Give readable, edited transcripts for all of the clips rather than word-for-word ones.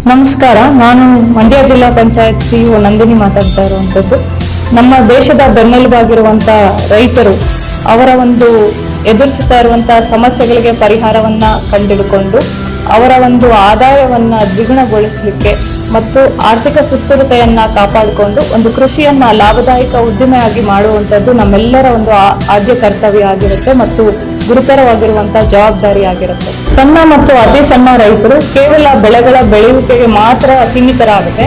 ನಮಸ್ಕಾರ, ನಾನು ಮಂಡ್ಯ ಜಿಲ್ಲಾ ಪಂಚಾಯತ್ ಸಿಇಒ ನಂದಿನಿ ಮಾತಾಡ್ತಾ ಇರುವಂತದ್ದು. ನಮ್ಮ ದೇಶದ ಬೆನ್ನೆಲುಬಾಗಿರುವಂತ ರೈತರು ಅವರ ಒಂದು ಎದುರಿಸುತ್ತಾ ಇರುವಂತಹ ಸಮಸ್ಯೆಗಳಿಗೆ ಪರಿಹಾರವನ್ನ ಕಂಡುಹಿಡಿದುಕೊಂಡು ಅವರ ಒಂದು ಆದಾಯವನ್ನ ದ್ವಿಗುಣಗೊಳಿಸಲಿಕ್ಕೆ ಮತ್ತು ಆರ್ಥಿಕ ಸುಸ್ಥಿರತೆಯನ್ನ ಕಾಪಾಡಿಕೊಂಡು ಒಂದು ಕೃಷಿಯನ್ನ ಲಾಭದಾಯಕ ಉದ್ದಿಮೆಯಾಗಿ ಮಾಡುವಂತದ್ದು ನಮ್ಮೆಲ್ಲರ ಒಂದು ಆದ್ಯ ಕರ್ತವ್ಯ ಆಗಿರುತ್ತೆ ಮತ್ತು ಗುರುತರವಾಗಿರುವಂತಹ ಜವಾಬ್ದಾರಿ ಆಗಿರುತ್ತೆ. ಸಣ್ಣ ಮತ್ತು ಅತಿ ಸಣ್ಣ ರೈತರು ಕೇವಲ ಬೆಳೆಗಳ ಬೆಳೆಯುವಿಕೆಗೆ ಮಾತ್ರ ಸೀಮಿತರಾಗದೆ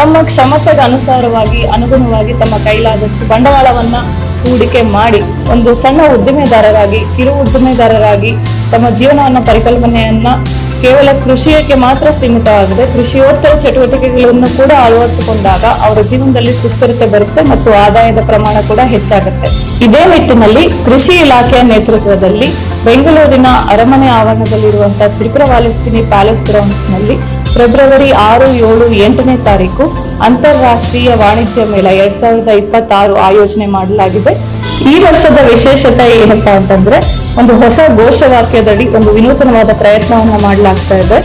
ತಮ್ಮ ಕ್ಷಮತೆಗೆ ಅನುಗುಣವಾಗಿ ತಮ್ಮ ಕೈಲಾದಷ್ಟು ಬಂಡವಾಳವನ್ನ ಹೂಡಿಕೆ ಮಾಡಿ ಒಂದು ಸಣ್ಣ ಉದ್ದಿಮೆದಾರರಾಗಿ, ಕಿರು ಉದ್ದಿಮೆದಾರರಾಗಿ ತಮ್ಮ ಜೀವನವನ್ನ ಪರಿಕಲ್ಪನೆಯನ್ನ ಕೇವಲ ಕೃಷಿಯಕ್ಕೆ ಮಾತ್ರ ಸೀಮಿತವಾಗಿದೆ ಕೃಷಿಯೋತ್ತರ ಚಟುವಟಿಕೆಗಳನ್ನು ಕೂಡ ಅಳವಡಿಸಿಕೊಂಡಾಗ ಅವರ ಜೀವನದಲ್ಲಿ ಸುಸ್ಥಿರತೆ ಬರುತ್ತೆ ಮತ್ತು ಆದಾಯದ ಪ್ರಮಾಣ ಕೂಡ ಹೆಚ್ಚಾಗುತ್ತೆ. ಇದೇ ನಿಟ್ಟಿನಲ್ಲಿ ಕೃಷಿ ಇಲಾಖೆಯ ನೇತೃತ್ವದಲ್ಲಿ ಬೆಂಗಳೂರಿನ ಅರಮನೆ ಆವರಣದಲ್ಲಿರುವಂತಹ ತ್ರಿಪುರವಾಲಸಿನಿ ಪ್ಯಾಲೇಸ್ ಗ್ರೌಂಡ್ಸ್ ನಲ್ಲಿ ಫೆಬ್ರವರಿ 6, 7, 8ನೇ ತಾರೀಕು ಅಂತಾರಾಷ್ಟ್ರೀಯ ವಾಣಿಜ್ಯ ಮೇಳ 2026 ಆಯೋಜನೆ ಮಾಡಲಾಗಿದೆ. ಈ ವರ್ಷದ ವಿಶೇಷತೆ ಏನಪ್ಪಾ ಅಂತಂದ್ರೆ, ಒಂದು ಹೊಸ ಘೋಷವಾಕ್ಯದಡಿ ಒಂದು ವಿನೂತನವಾದ ಪ್ರಯತ್ನವನ್ನ ಮಾಡಲಾಗ್ತಾ ಇದೆ.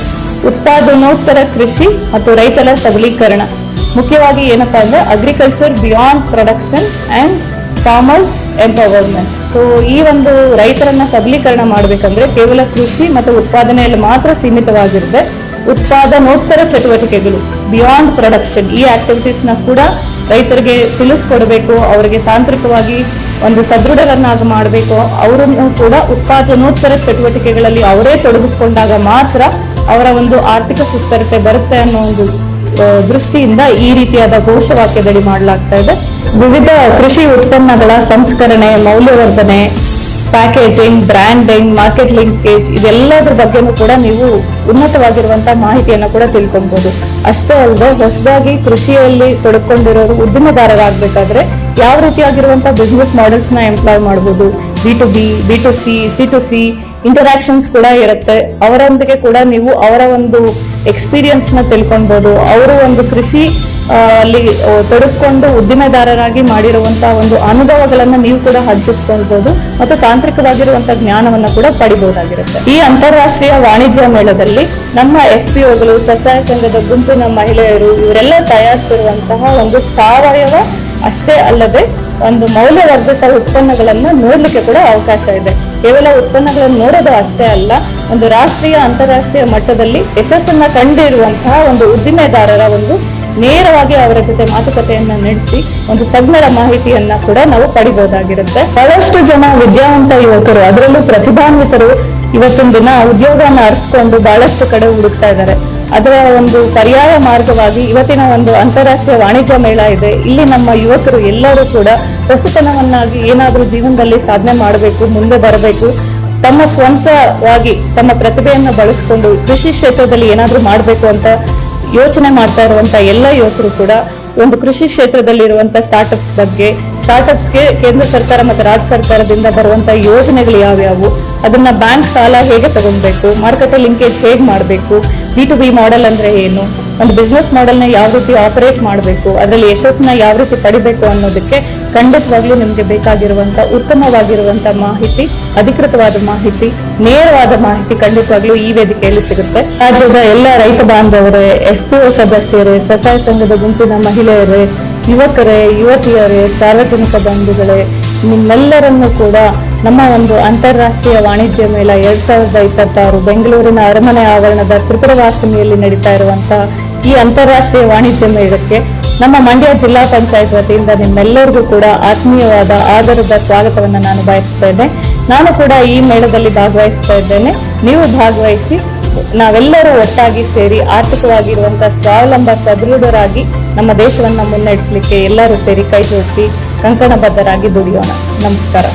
ಉತ್ಪಾದನೋತ್ತರ ಕೃಷಿ ಮತ್ತು ರೈತರ ಸಬಲೀಕರಣ. ಮುಖ್ಯವಾಗಿ ಏನಪ್ಪಾ ಅಂದ್ರೆ agriculture beyond production and farmers empowerment. So ಈ ಒಂದು ರೈತರನ್ನ ಸಬಲೀಕರಣ ಮಾಡ್ಬೇಕಂದ್ರೆ ಕೇವಲ ಕೃಷಿ ಮತ್ತು ಉತ್ಪಾದನೆಯಲ್ಲಿ ಮಾತ್ರ ಸೀಮಿತವಾಗಿರದೆ ಉತ್ಪಾದನೋತ್ತರ ಚಟುವಟಿಕೆಗಳು ಬಿಯಾಂಡ್ ಪ್ರೊಡಕ್ಷನ್ ಈ ಆಕ್ಟಿವಿಟೀಸ್ ನ ಕೂಡ ರೈತರಿಗೆ ತಿಳಿಸ್ಕೊಡ್ಬೇಕು. ಅವರಿಗೆ ತಾಂತ್ರಿಕವಾಗಿ ಒಂದು ಸದೃಢರನ್ನಾಗಿ ಮಾಡಬೇಕು. ಅವರನ್ನು ಕೂಡ ಉತ್ಪಾದನೋತ್ತರ ಚಟುವಟಿಕೆಗಳಲ್ಲಿ ಅವರೇ ತೊಡಗಿಸ್ಕೊಂಡಾಗ ಮಾತ್ರ ಅವರ ಒಂದು ಆರ್ಥಿಕ ಸುಸ್ಥಿರತೆ ಬರುತ್ತೆ ಅನ್ನೋ ಒಂದು ದೃಷ್ಟಿಯಿಂದ ಈ ರೀತಿಯಾದ ಘೋಷವಾಕ್ಯದಡಿ ಮಾಡಲಾಗ್ತಾ ಇದೆ. ವಿವಿಧ ಕೃಷಿ ಉತ್ಪನ್ನಗಳ ಸಂಸ್ಕರಣೆ, ಮೌಲ್ಯವರ್ಧನೆ, ಪ್ಯಾಕೇಜಿಂಗ್, ಬ್ರ್ಯಾಂಡಿಂಗ್, ಮಾರ್ಕೆಟ್ ಲಿಂಕೇಜ್ ಇದೆಲ್ಲದ್ರ ಬಗ್ಗೆನೂ ಕೂಡ ನೀವು ಉನ್ನತವಾಗಿರುವಂತಹ ಮಾಹಿತಿಯನ್ನ ಕೂಡ ತಿಳ್ಕೊಬಹುದು. ಅಷ್ಟೇ ಅಲ್ಲದೆ ಹೊಸದಾಗಿ ಕೃಷಿಯಲ್ಲಿ ತೊಡಕೊಂಡಿರೋರು ಉದ್ದಿಮೆದಾರರಾಗಬೇಕಾದ್ರೆ ಯಾವ ರೀತಿಯಾಗಿರುವಂತಹ ಬಿಸ್ನೆಸ್ ಮಾಡೆಲ್ಸ್ ನ ಎಂಪ್ಲಾಯ್ ಮಾಡಬಹುದು. B2B, B2C, C2C ಇಂಟರಾಕ್ಷನ್ಸ್ ಕೂಡ ಇರುತ್ತೆ. ಅವರೊಂದಿಗೆ ಕೂಡ ನೀವು ಅವರ ಒಂದು ಎಕ್ಸ್ಪೀರಿಯನ್ಸ್ ನ ತಿಳ್ಕೊಬಹುದು. ಅವರು ಒಂದು ಕೃಷಿ ಅಲ್ಲಿ ತೊಡಗಿಕೊಂಡು ಉದ್ದಿಮೆದಾರರಾಗಿ ಮಾಡಿರುವಂತಹ ಒಂದು ಅನುಭವಗಳನ್ನ ನೀವು ಕೂಡ ಹಂಚಿಸ್ಕೊಳ್ಬಹುದು ಮತ್ತು ತಾಂತ್ರಿಕವಾಗಿರುವಂತಹ ಜ್ಞಾನವನ್ನ ಕೂಡ ಪಡಿಬಹುದಾಗಿರುತ್ತೆ. ಈ ಅಂತಾರಾಷ್ಟ್ರೀಯ ವಾಣಿಜ್ಯ ಮೇಳದಲ್ಲಿ ನಮ್ಮ FPOಗಳು, ಸ್ವಸಹಾಯ ಸಂಘದ ಗುಂಪಿನ ಮಹಿಳೆಯರು ಇವರೆಲ್ಲ ತಯಾರಿಸಿರುವಂತಹ ಒಂದು ಸಾವಯವ ಅಷ್ಟೇ ಅಲ್ಲದೆ ಒಂದು ಮೌಲ್ಯವರ್ಧಿತ ಉತ್ಪನ್ನಗಳನ್ನ ನೋಡ್ಲಿಕ್ಕೆ ಕೂಡ ಅವಕಾಶ ಇದೆ. ಕೇವಲ ಉತ್ಪನ್ನಗಳನ್ನು ನೋಡೋದು ಅಷ್ಟೇ ಅಲ್ಲ, ಒಂದು ರಾಷ್ಟ್ರೀಯ ಅಂತಾರಾಷ್ಟ್ರೀಯ ಮಟ್ಟದಲ್ಲಿ ಯಶಸ್ಸನ್ನ ಕಂಡಿರುವಂತಹ ಒಂದು ಉದ್ದಿಮೆದಾರರ ಒಂದು ನೇರವಾಗಿ ಅವರ ಜೊತೆ ಮಾತುಕತೆಯನ್ನ ನಡೆಸಿ ಒಂದು ತಜ್ಞರ ಮಾಹಿತಿಯನ್ನ ಕೂಡ ನಾವು ಪಡಿಬಹುದಾಗಿರುತ್ತೆ. ಬಹಳಷ್ಟು ಜನ ವಿದ್ಯಾವಂತ ಯುವಕರು, ಅದರಲ್ಲೂ ಪ್ರತಿಭಾನ್ವಿತರು ಇವತ್ತಿನ ದಿನ ಉದ್ಯೋಗವನ್ನು ಅರಸ್ಕೊಂಡು ಬಹಳಷ್ಟು ಕಡೆ ಹುಡುಕ್ತಾ ಇದ್ದಾರೆ. ಅದರ ಒಂದು ಪರ್ಯಾಯ ಮಾರ್ಗವಾಗಿ ಇವತ್ತಿನ ಒಂದು ಅಂತಾರಾಷ್ಟ್ರೀಯ ವಾಣಿಜ್ಯ ಮೇಳ ಇದೆ. ಇಲ್ಲಿ ನಮ್ಮ ಯುವಕರು ಎಲ್ಲರೂ ಕೂಡ ಹೊಸತನವನ್ನಾಗಿ ಏನಾದ್ರೂ ಜೀವನದಲ್ಲಿ ಸಾಧನೆ ಮಾಡಬೇಕು, ಮುಂದೆ ಬರಬೇಕು, ತಮ್ಮ ಸ್ವಂತವಾಗಿ ತಮ್ಮ ಪ್ರತಿಭೆಯನ್ನು ಬಳಸಿಕೊಂಡು ಕೃಷಿ ಕ್ಷೇತ್ರದಲ್ಲಿ ಏನಾದ್ರೂ ಮಾಡಬೇಕು ಅಂತ ಯೋಚನೆ ಮಾಡ್ತಾ ಇರುವಂತ ಎಲ್ಲ ಯುವಕರು ಕೂಡ ಒಂದು ಕೃಷಿ ಕ್ಷೇತ್ರದಲ್ಲಿ ಇರುವಂತಹ ಸ್ಟಾರ್ಟ್ಅಪ್ಸ್ಗೆ ಕೇಂದ್ರ ಸರ್ಕಾರ ಮತ್ತು ರಾಜ್ಯ ಸರ್ಕಾರದಿಂದ ಬರುವಂತಹ ಯೋಜನೆಗಳು ಯಾವ್ಯಾವು, ಅದನ್ನ ಬ್ಯಾಂಕ್ ಸಾಲ ಹೇಗೆ ತಗೊಳ್ಬೇಕು, ಮಾರುಕಟ್ಟೆ ಲಿಂಕೇಜ್ ಹೇಗೆ ಮಾಡಬೇಕು, B2B ಮಾಡೆಲ್ ಅಂದ್ರೆ ಏನು, ಒಂದು ಬಿಸ್ನೆಸ್ ಮಾಡೆಲ್ನ ಯಾವ ರೀತಿ ಆಪರೇಟ್ ಮಾಡಬೇಕು, ಅದರಲ್ಲಿ ಯಶಸ್ಸನ್ನ ಯಾವ ರೀತಿ ಪಡಿಬೇಕು ಅನ್ನೋದಕ್ಕೆ ಖಂಡಿತವಾಗ್ಲೂ ನಿಮ್ಗೆ ಬೇಕಾಗಿರುವಂತ ಉತ್ತಮವಾಗಿರುವಂತ ಮಾಹಿತಿ, ಅಧಿಕೃತವಾದ ಮಾಹಿತಿ, ನೇರವಾದ ಮಾಹಿತಿ ಖಂಡಿತವಾಗ್ಲೂ ಈ ವೇದಿಕೆಯಲ್ಲಿ ಸಿಗುತ್ತೆ. ರಾಜ್ಯದ ಎಲ್ಲ ರೈತ ಬಾಂಧವರೇ, FPO ಸದಸ್ಯರೇ, ಸ್ವಸಹಾಯ ಸಂಘದ ಗುಂಪಿನ ಮಹಿಳೆಯರೇ, ಯುವಕರೇ, ಯುವತಿಯರೇ, ಸಾರ್ವಜನಿಕ ಬಂಧುಗಳೇ, ನಿಮ್ಮೆಲ್ಲರನ್ನು ಕೂಡ ನಮ್ಮ ಒಂದು ಅಂತಾರಾಷ್ಟ್ರೀಯ ವಾಣಿಜ್ಯ ಮೇಳ 2026 ಬೆಂಗಳೂರಿನ ಅರಮನೆ ಆವರಣದ ತ್ರಿಪುರವಾಸಿನಿಯಲ್ಲಿ ನಡೀತಾ ಇರುವಂತಹ ಈ ಅಂತಾರಾಷ್ಟ್ರೀಯ ವಾಣಿಜ್ಯ ಮೇಳಕ್ಕೆ ನಮ್ಮ ಮಂಡ್ಯ ಜಿಲ್ಲಾ ಪಂಚಾಯತ್ ವತಿಯಿಂದ ನಿಮ್ಮೆಲ್ಲರಿಗೂ ಕೂಡ ಆತ್ಮೀಯವಾದ ಆದರದ ಸ್ವಾಗತವನ್ನು ನಾನು ಬಯಸ್ತೇನೆ. ನಾನು ಕೂಡ ಈ ಮೇಳದಲ್ಲಿ ಭಾಗವಹಿಸ್ತಾ ಇದ್ದೇನೆ. ನೀವು ಭಾಗವಹಿಸಿ ನಾವೆಲ್ಲರೂ ಒಟ್ಟಾಗಿ ಸೇರಿ ಆರ್ಥಿಕವಾಗಿರುವಂತಹ ಸ್ವಾವಲಂಬ ಸದೃಢರಾಗಿ ನಮ್ಮ ದೇಶವನ್ನ ಮುನ್ನಡೆಸಲಿಕ್ಕೆ ಎಲ್ಲರೂ ಸೇರಿ ಕೈ ಜೋಡಿಸಿ ಕಂಕಣಬದ್ಧರಾಗಿ ದುಡಿಯೋಣ. ನಮಸ್ಕಾರ.